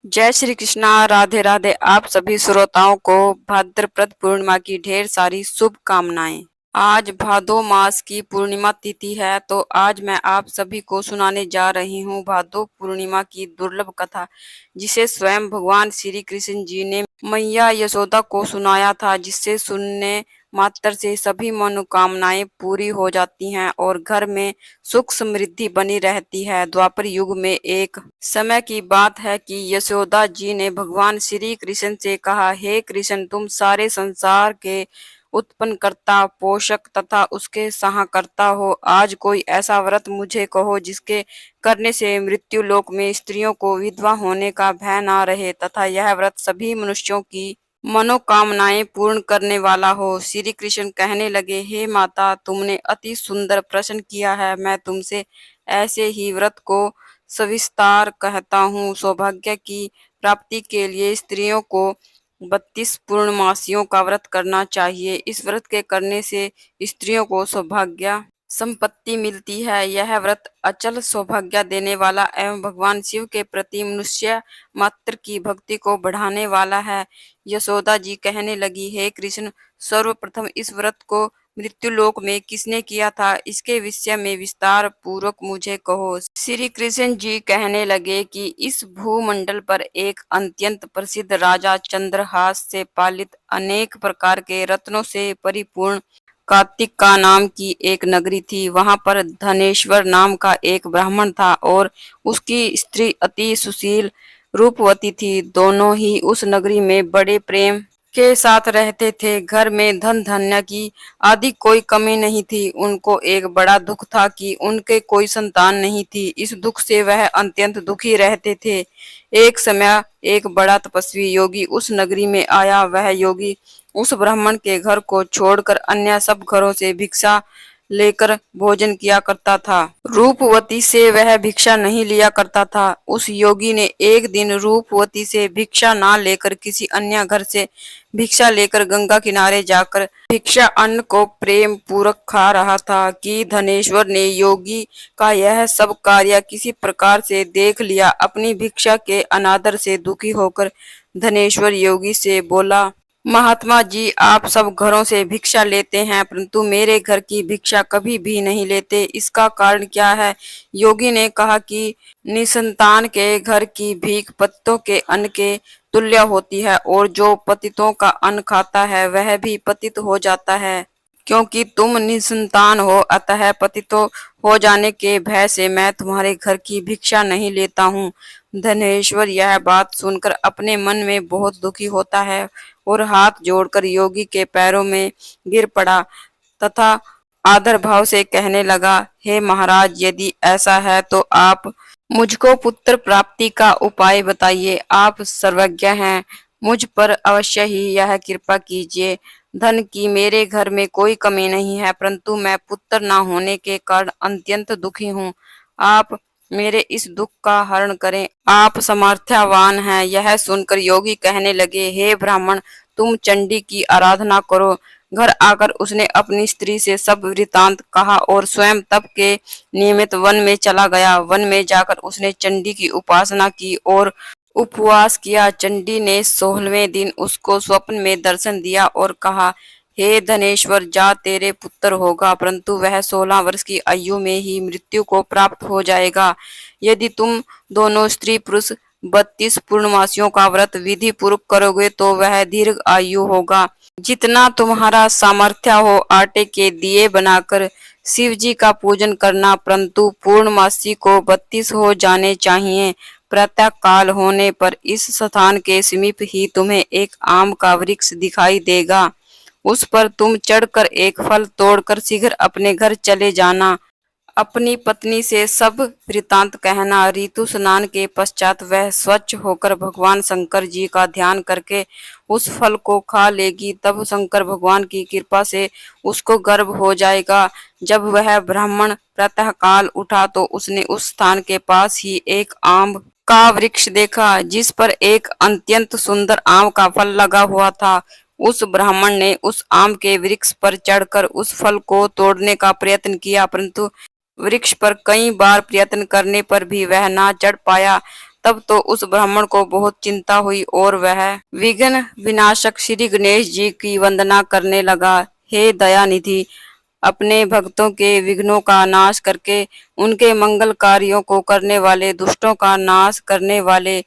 जय श्री कृष्णा। राधे राधे। आप सभी श्रोताओं को भाद्रपद पूर्णिमा की ढेर सारी शुभकामनाएं। आज भादो मास की पूर्णिमा तिथि है, तो आज मैं आप सभी को सुनाने जा रही हूँ भादो पूर्णिमा की दुर्लभ कथा, जिसे स्वयं भगवान श्री कृष्ण जी ने मैया यशोदा को सुनाया था, जिससे सुनने मात्र से सभी मनोकामनाएं पूरी हो जाती हैं और घर में सुख समृद्धि बनी रहती है। द्वापर युग में एक समय की बात है कि यशोदा जी ने भगवान श्री कृष्ण से कहा, हे कृष्ण, तुम सारे संसार के उत्पन्नकर्ता, पोषक तथा उसके सहायकर्ता हो। आज कोई ऐसा व्रत मुझे कहो जिसके करने से मृत्यु लोक में स्त्रियों को विधवा होने का भय ना रहे तथा यह व्रत सभी मनुष्यों की मनोकामनाएं पूर्ण करने वाला हो। श्री कृष्ण कहने लगे, हे माता, तुमने अति सुंदर प्रश्न किया है। मैं तुमसे ऐसे ही व्रत को सविस्तार कहता हूँ। सौभाग्य की प्राप्ति के लिए स्त्रियों को 32 पूर्णमासियों का व्रत करना चाहिए। इस व्रत के करने से स्त्रियों को सौभाग्य संपत्ति मिलती है। यह व्रत अचल सौभाग्य देने वाला एवं भगवान शिव के प्रति मनुष्य मात्र की भक्ति को बढ़ाने वाला है। यशोदा जी कहने लगी, हे कृष्ण, सर्वप्रथम इस व्रत को मृत्युलोक में किसने किया था, इसके विषय में विस्तार पूर्वक मुझे कहो। श्री कृष्ण जी कहने लगे कि इस भूमंडल पर एक अत्यंत प्रसिद्ध राजा चंद्रहास से पालित अनेक प्रकार के रत्नों से परिपूर्ण कार्तिक का नाम की एक नगरी थी। वहां पर धनेश्वर नाम का एक ब्राह्मण था और उसकी स्त्री अति सुशील रूपवती थी। दोनों ही उस नगरी में बड़े प्रेम के साथ रहते थे। घर में धन धान्य की आदि कोई कमी नहीं थी। उनको एक बड़ा दुख था कि उनके कोई संतान नहीं थी। इस दुख से वह अत्यंत दुखी रहते थे। एक समय एक बड़ा तपस्वी योगी उस नगरी में आया। वह योगी उस ब्राह्मण के घर को छोड़कर अन्य सब घरों से भिक्षा लेकर भोजन किया करता था। रूपवती से वह भिक्षा नहीं लिया करता था। उस योगी ने एक दिन रूपवती से भिक्षा ना लेकर किसी अन्य घर से भिक्षा लेकर गंगा किनारे जाकर भिक्षा अन्न को प्रेम पूर्वक खा रहा था कि धनेश्वर ने योगी का यह सब कार्य किसी प्रकार से देख लिया। अपनी भिक्षा के अनादर से दुखी होकर धनेश्वर योगी से बोला, महात्मा जी, आप सब घरों से भिक्षा लेते हैं परंतु मेरे घर की भिक्षा कभी भी नहीं लेते। इसका कारण क्या है? योगी ने कहा कि निसंतान के घर की भीख पतितों के अन्न के तुल्य होती है और जो पतितों का अन्न खाता है वह भी पतित हो जाता है। क्योंकि तुम निसंतान हो, अतः पतितों हो जाने के भय से मैं तुम्हारे घर की भिक्षा नहीं लेता हूँ। धनेश्वर यह बात सुनकर अपने मन में बहुत दुखी होता है और हाथ जोड़कर योगी के पैरों में गिर पड़ा तथा आदर भाव से कहने लगा, हे महाराज, यदि ऐसा है तो आप मुझको पुत्र प्राप्ति का उपाय बताइए। आप सर्वज्ञ हैं, मुझ पर अवश्य ही यह कृपा कीजिए। धन की मेरे घर में कोई कमी नहीं है, परंतु मैं पुत्र न होने के कारण अत्यंत दुखी हूँ। आप मेरे इस दुख का हरण करें, आप सामर्थ्यवान हैं। यह सुनकर योगी कहने लगे, हे ब्राह्मण, तुम चंडी की आराधना करो। घर आकर उसने अपनी स्त्री से सब वृतांत कहा और स्वयं तप के नियमित वन में चला गया। वन में जाकर उसने चंडी की उपासना की और उपवास किया। चंडी ने 16वें दिन उसको स्वप्न में दर्शन दिया और कहा, हे धनेश्वर, जा, तेरे पुत्र होगा, परंतु वह 16 वर्ष की आयु में ही मृत्यु को प्राप्त हो जाएगा। यदि तुम दोनों स्त्री पुरुष 32 पूर्णमासियों का व्रत विधि पूर्वक करोगे तो वह दीर्घ आयु होगा। जितना तुम्हारा सामर्थ्य हो आटे के दिए बनाकर शिव जी का पूजन करना, परंतु पूर्णमासी को 32 हो जाने चाहिए। प्रातः काल होने पर इस स्थान के समीप ही तुम्हें एक आम का वृक्ष दिखाई देगा। उस पर तुम चढ़कर एक फल तोड़कर शीघ्र अपने घर चले जाना। अपनी पत्नी से सब वृतांत कहना। ऋतु स्नान के पश्चात वह स्वच्छ होकर भगवान शंकर जी का ध्यान करके उस फल को खा लेगी। तब शंकर भगवान की कृपा से उसको गर्भ हो जाएगा। जब वह ब्राह्मण प्रातः काल उठा तो उसने उस स्थान के पास ही एक आम का वृक्ष देखा, जिस पर एक अत्यंत सुंदर आम का फल लगा हुआ था। उस ब्राह्मण ने उस आम के वृक्ष पर चढ़कर उस फल को तोड़ने का प्रयत्न किया, परंतु वृक्ष पर कई बार प्रयत्न करने पर भी वह ना चढ़ पाया। तब तो उस ब्राह्मण को बहुत चिंता हुई और वह विघ्न विनाशक श्री गणेश जी की वंदना करने लगा। हे दयानिधि, अपने भक्तों के विघ्नों का नाश करके उनके मंगल कार्यों को करने वाले, दुष्टों का नाश करने वाले,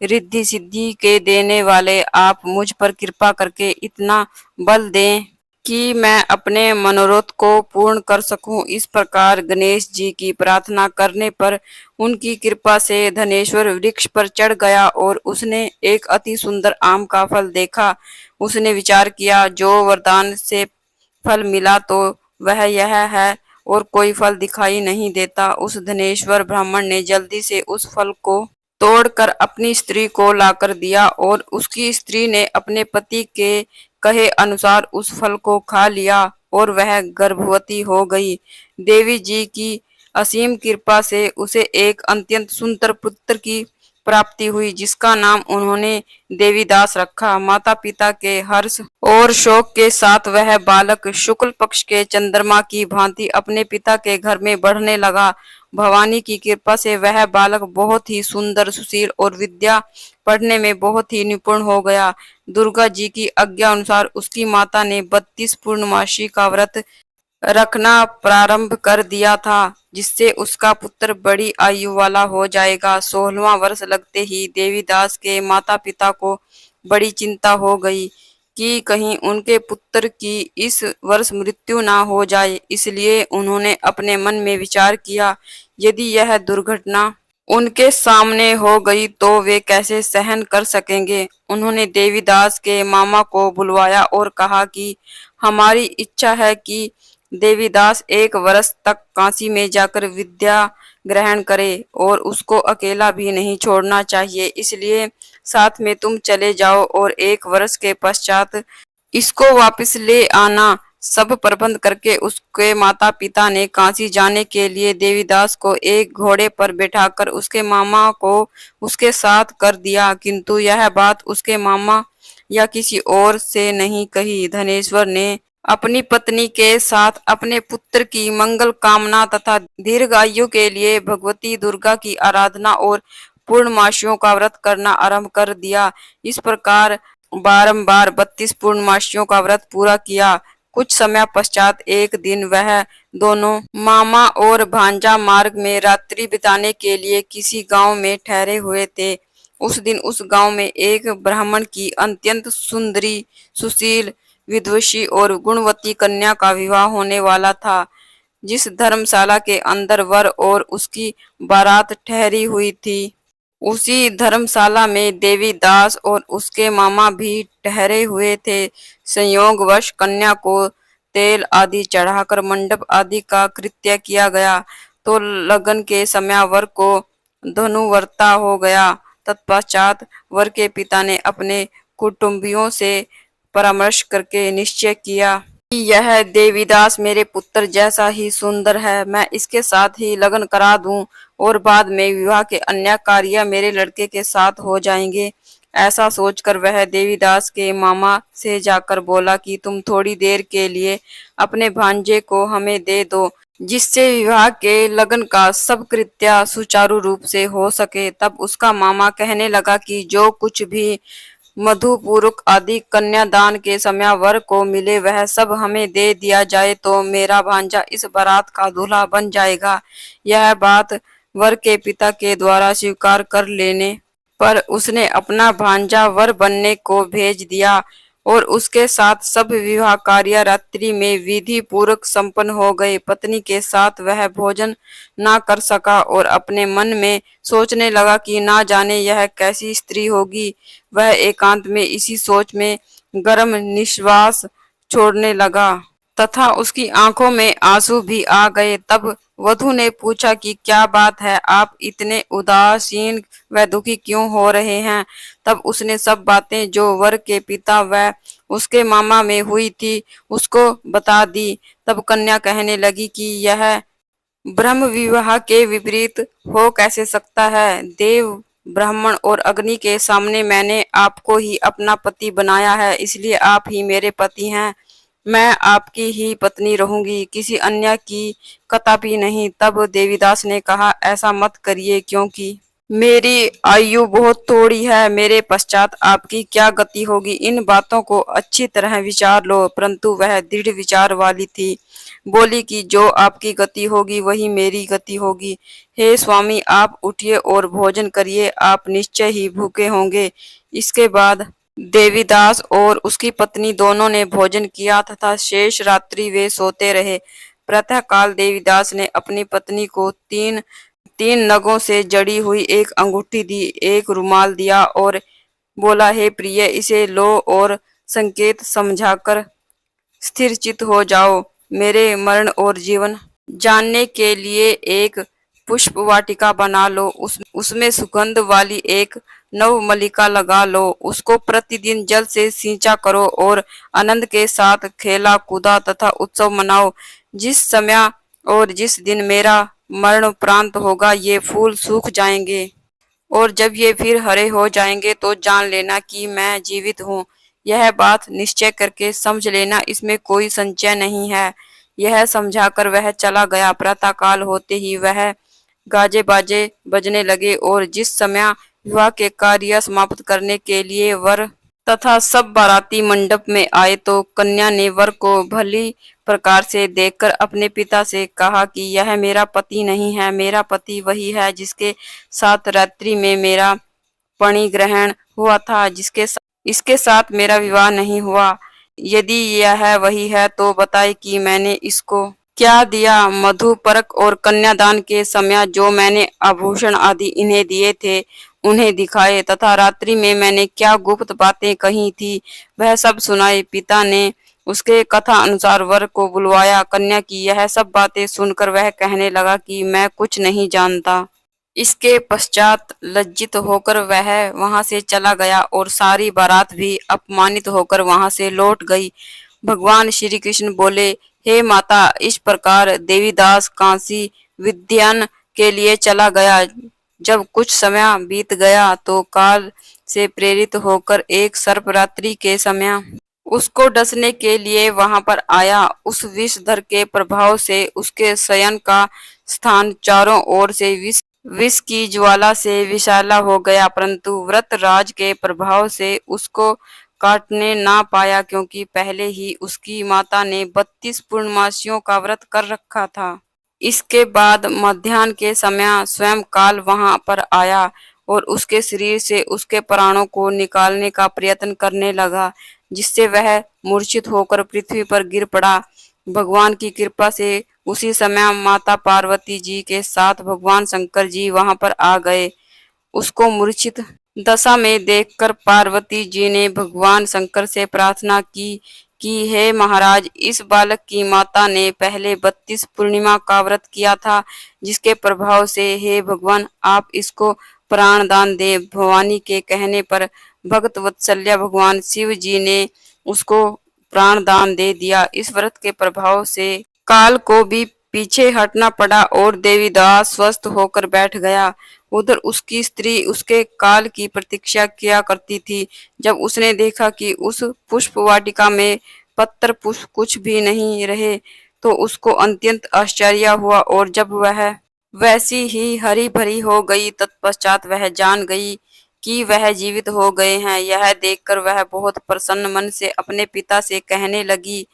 रिद्धि सिद्धि के देने वाले, आप मुझ पर कृपा करके इतना बल दें कि मैं अपने मनोरथ को पूर्ण कर सकूं। इस प्रकार गणेश जी की प्रार्थना करने पर उनकी कृपा से धनेश्वर वृक्ष पर चढ़ गया और उसने एक अति सुंदर आम का फल देखा। उसने विचार किया, जो वरदान से फल मिला तो वह यह है और कोई फल दिखाई नहीं देता। उस धनेश्वर ब्राह्मण ने जल्दी से उस फल को तोड़कर अपनी स्त्री को लाकर दिया और उसकी स्त्री ने अपने पति के कहे अनुसार उस फल को खा लिया और वह गर्भवती हो गई। देवी जी की असीम कृपा से उसे एक अत्यंत सुंदर पुत्र की प्राप्ति हुई, जिसका नाम उन्होंने देवीदास रखा। माता पिता के हर्ष और शोक के साथ वह बालक शुक्ल पक्ष के चंद्रमा की भांति अपने पिता के घर में बढ़ने लगा। भवानी की कृपा से वह बालक बहुत ही सुंदर, सुशील और विद्या पढ़ने में बहुत ही निपुण हो गया। दुर्गा जी की आज्ञा अनुसार उसकी माता ने 32 पूर्णमासी का व्रत रखना प्रारंभ कर दिया था, जिससे उसका पुत्र बड़ी आयु वाला हो जाएगा। 16वां वर्ष लगते ही देवीदास के माता पिता को बड़ी चिंता हो गई कि कहीं उनके पुत्र की इस वर्ष मृत्यु ना हो जाए। इसलिए उन्होंने अपने मन में विचार किया, यदि यह दुर्घटना उनके सामने हो गई तो वे कैसे सहन कर सकेंगे। उन्होंने देवीदास के मामा को बुलवाया और कहा कि हमारी इच्छा है कि देवीदास 1 वर्ष तक काशी में जाकर विद्या ग्रहण करे और उसको अकेला भी नहीं छोड़ना चाहिए। इसलिए साथ में तुम चले जाओ और 1 वर्ष के पश्चात इसको वापस ले आना। सब प्रबंध करके उसके माता पिता ने काशी जाने के लिए देवीदास को एक घोड़े पर बैठाकर उसके मामा को उसके साथ कर दिया, किंतु यह बात उसके मामा या किसी और से नहीं कही। धनेश्वर ने अपनी पत्नी के साथ अपने पुत्र की मंगल कामना तथा दीर्घायु के लिए भगवती दुर्गा की आराधना और पूर्णमासियों का व्रत करना आरंभ कर दिया। इस प्रकार बारंबार 32 पूर्णमासियों का व्रत पूरा किया। कुछ समय पश्चात एक दिन वह दोनों मामा और भांजा मार्ग में रात्रि बिताने के लिए किसी गांव में ठहरे हुए थे। उस दिन उस गांव में एक ब्राह्मण की अत्यंत सुंदरी, सुशील, विदुषी और गुणवती कन्या का विवाह होने वाला था। जिस धर्मशाला के अंदर वर और उसकी बारात ठहरी हुई थी, उसी धर्मशाला में देवीदास और उसके मामा भी ठहरे हुए थे। संयोगवश कन्या को तेल आदि चढ़ाकर मंडप आदि का कृत्य किया गया तो लगन के समय वर को धनुवर्ता हो गया। तत्पश्चात वर के पिता ने अपने कुटुंबियों से परामर्श करके निश्चय किया कि यह देवीदास मेरे पुत्र जैसा ही सुंदर है, मैं इसके साथ ही लगन करा दूं और बाद में विवाह के अन्य कार्य मेरे लड़के के साथ हो जाएंगे। ऐसा सोचकर वह देवीदास के मामा से जाकर बोला कि तुम थोड़ी देर के लिए अपने भांजे को हमें दे दो, जिससे विवाह के लगन का सब कृत्य सुचारू रूप से हो सके। तब उसका मामा कहने लगा कि जो कुछ भी मधुपूर्वक आदि कन्यादान के समय वर को मिले वह सब हमें दे दिया जाए तो मेरा भांजा इस बारात का दूल्हा बन जाएगा। यह बात वर के पिता के द्वारा स्वीकार कर लेने पर उसने अपना भांजा वर बनने को भेज दिया और उसके साथ सब विवाह कार्य रात्रि में विधि पूर्वक संपन्न हो गए। पत्नी के साथ वह भोजन ना कर सका और अपने मन में सोचने लगा कि ना जाने यह कैसी स्त्री होगी। वह एकांत में इसी सोच में गर्म निश्वास छोड़ने लगा तथा उसकी आंखों में आंसू भी आ गए। तब वधू ने पूछा कि क्या बात है, आप इतने उदासीन व दुखी क्यों हो रहे हैं। तब उसने सब बातें जो वर के पिता व उसके मामा में हुई थी उसको बता दी। तब कन्या कहने लगी कि यह ब्रह्म विवाह के विपरीत हो कैसे सकता है। देव, ब्राह्मण और अग्नि के सामने मैंने आपको ही अपना पति बनाया है, इसलिए आप ही मेरे पति हैं। मैं आपकी ही पत्नी रहूंगी, किसी अन्य की कदापि नहीं। तब देवीदास ने कहा, ऐसा मत करिए, क्योंकि मेरी आयु बहुत थोड़ी है, मेरे पश्चात आपकी क्या गति होगी, इन बातों को अच्छी तरह विचार लो। परंतु वह दृढ़ विचार वाली थी, बोली कि जो आपकी गति होगी वही मेरी गति होगी। हे स्वामी, आप उठिए और भोजन करिए, आप निश्चय ही भूखे होंगे। इसके बाद देवीदास और उसकी पत्नी दोनों ने भोजन किया तथा शेष रात्रि वे सोते रहे। प्रातःकाल देवीदास ने अपनी पत्नी को तीन तीन नगों से जड़ी हुई एक अंगूठी दी, एक रुमाल दिया और बोला, हे प्रिय, इसे लो और संकेत समझाकर स्थिर चित हो जाओ। मेरे मरण और जीवन जानने के लिए एक पुष्प वाटिका बना लो, उसमें सुगंध वाली एक नव मलिका लगा लो, उसको प्रतिदिन जल से सींचा करो और आनंद के साथ खेला कूदा तथा उत्सव मनाओ। जिस समय और जिस दिन मेरा मरण प्रांत होगा ये फूल सूख जाएंगे और जब ये फिर हरे हो जाएंगे तो जान लेना कि मैं जीवित हूँ। यह बात निश्चय करके समझ लेना, इसमें कोई संशय नहीं है। यह समझाकर वह चला गया। प्रातःकाल होते ही वह गाजे बाजे बजने लगे और जिस समय विवाह के कार्य समाप्त करने के लिए वर तथा सब बाराती मंडप में आए तो कन्या ने वर को भली प्रकार से देखकर अपने पिता से कहा कि यह मेरा पति नहीं है, मेरा पति वही है जिसके साथ रात्रि में मेरा पणि ग्रहण हुआ था, इसके साथ मेरा विवाह नहीं हुआ। यदि यह वही है तो बताए कि मैंने इसको क्या दिया। मधुपरक और कन्यादान के समय जो मैंने आभूषण आदि इन्हें दिए थे उन्हें दिखाए तथा रात्रि में मैंने क्या गुप्त बातें कही थी वह सब सुनाए। पिता ने उसके कथा अनुसार वर को बुलवाया। कन्या की यह सब बातें सुनकर वह कहने लगा कि मैं कुछ नहीं जानता। इसके पश्चात लज्जित होकर वह वहां से चला गया और सारी बारात भी अपमानित होकर वहां से लौट गई। भगवान श्री कृष्ण बोले, हे माता, इस प्रकार देवीदास काशी विद्यान के लिए चला गया। जब कुछ समय बीत गया तो काल से प्रेरित होकर एक सर्प रात्रि के समय उसको डसने के लिए वहां पर आया। उस विषधर के प्रभाव से उसके शयन का स्थान चारों ओर से विष की ज्वाला से विषैला हो गया, परंतु व्रत राज के प्रभाव से उसको काटने ना पाया, क्योंकि पहले ही उसकी माता ने 32 पूर्णमासियों का व्रत कर रखा था। इसके बाद मध्याह्न के समय स्वयं काल वहां पर आया और उसके शरीर से उसके प्राणों को निकालने का प्रयत्न करने लगा, जिससे वह मूर्छित होकर पृथ्वी पर गिर पड़ा। भगवान की कृपा से उसी समय माता पार्वती जी के साथ भगवान शंकर जी वहां पर आ गए। उसको मूर्छित दशा में देखकर पार्वती जी ने भगवान शंकर से प्रार्थना की कि हे महाराज, इस बालक की माता ने पहले 32 पूर्णिमा का व्रत किया था, जिसके प्रभाव से हे भगवान आप इसको प्राण दान दे। भवानी के कहने पर भक्त वत्सल्य भगवान शिव जी ने उसको प्राण दान दे दिया। इस व्रत के प्रभाव से काल को भी पीछे हटना पड़ा और देवीदास स्वस्थ होकर बैठ गया। उधर उसकी स्त्री उसके काल की प्रतीक्षा किया करती थी। जब उसने देखा कि उस पुष्प वाटिका में पत्र पुष्प कुछ भी नहीं रहे तो उसको अत्यंत आश्चर्य हुआ और जब वह वैसी ही हरी भरी हो गई तत्पश्चात वह जान गई कि वह जीवित हो गए हैं। यह देखकर वह बहुत प्रसन्न मन से अपने पिता से कहने लगी,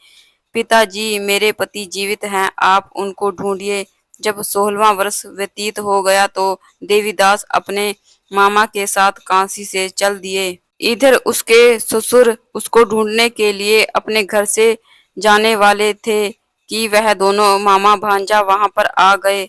पिताजी, मेरे पति जीवित हैं, आप उनको ढूंढिए। जब 16वां वर्ष व्यतीत हो गया तो देवीदास अपने मामा के साथ काशी से चल दिए। इधर उसके ससुर उसको ढूंढने के लिए अपने घर से जाने वाले थे कि वह दोनों मामा भांजा वहां पर आ गए।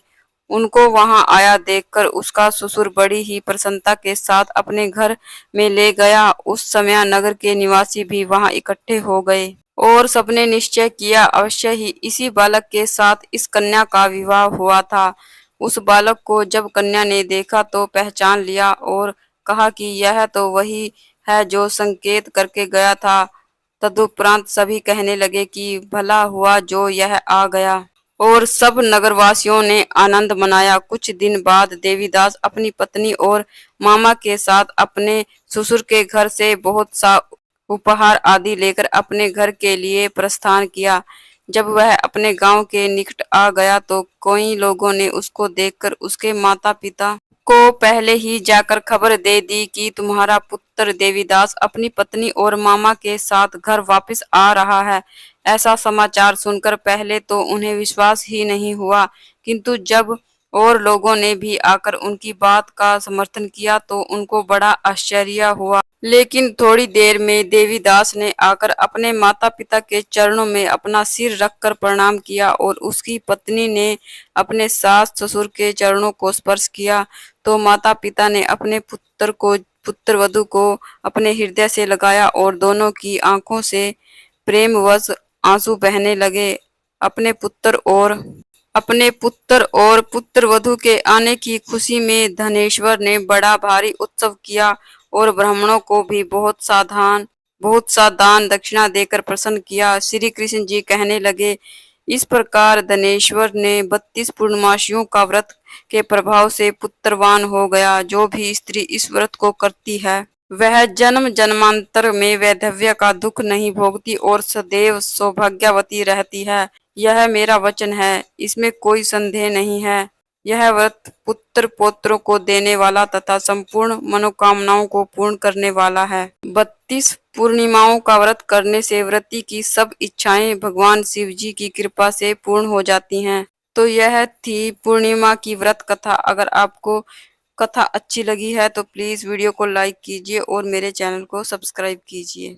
उनको वहां आया देखकर उसका ससुर बड़ी ही प्रसन्नता के साथ अपने घर में ले गया। उस समय नगर के निवासी भी वहां इकट्ठे हो गए और सबने निश्चय किया अवश्य ही इसी बालक के साथ इस कन्या का विवाह हुआ था। उस बालक को जब कन्या ने देखा तो पहचान लिया और कहा कि यह तो वही है जो संकेत करके गया था। तदुपरांत सभी कहने लगे कि भला हुआ जो यह आ गया और सब नगरवासियों ने आनंद मनाया। कुछ दिन बाद देवीदास अपनी पत्नी और मामा के साथ अपने ससुर के घर से बहुत सा उपहार आदि लेकर अपने घर के लिए प्रस्थान किया। जब वह अपने गांव के निकट आ गया तो कई लोगों ने उसको देखकर उसके माता पिता को पहले ही जाकर खबर दे दी कि तुम्हारा पुत्र देवीदास अपनी पत्नी और मामा के साथ घर वापस आ रहा है। ऐसा समाचार सुनकर पहले तो उन्हें विश्वास ही नहीं हुआ, किंतु जब और लोगों ने भी आकर उनकी बात का समर्थन किया तो उनको बड़ा आश्चर्य हुआ। लेकिन थोड़ी देर में देवीदास ने आकर अपने माता पिता के चरणों में अपना सिर रखकर प्रणाम किया और उसकी पत्नी ने अपने सास ससुर के चरणों को स्पर्श किया तो माता पिता ने अपने पुत्र वधू को अपने हृदय से लगाया और दोनों की आंखों से प्रेमवश आंसू बहने लगे। अपने पुत्र और पुत्रवधू के आने की खुशी में धनेश्वर ने बड़ा भारी उत्सव किया और ब्राह्मणों को भी बहुत सा दान दक्षिणा देकर प्रसन्न किया। श्री कृष्ण जी कहने लगे, इस प्रकार धनेश्वर ने 32 पूर्णमासियों का व्रत के प्रभाव से पुत्रवान हो गया। जो भी स्त्री इस व्रत को करती है वह जन्म जन्मांतर में वैधव्य का दुख नहीं भोगती और सदैव सौभाग्यवती रहती है। यह मेरा वचन है, इसमें कोई संदेह नहीं है। यह व्रत पुत्र पौत्रों को देने वाला तथा संपूर्ण मनोकामनाओं को पूर्ण करने वाला है। 32 पूर्णिमाओं का व्रत करने से व्रती की सब इच्छाएं भगवान शिव जी की कृपा से पूर्ण हो जाती हैं। तो यह थी पूर्णिमा की व्रत कथा। अगर आपको कथा अच्छी लगी है तो प्लीज वीडियो को लाइक कीजिए और मेरे चैनल को सब्सक्राइब कीजिए।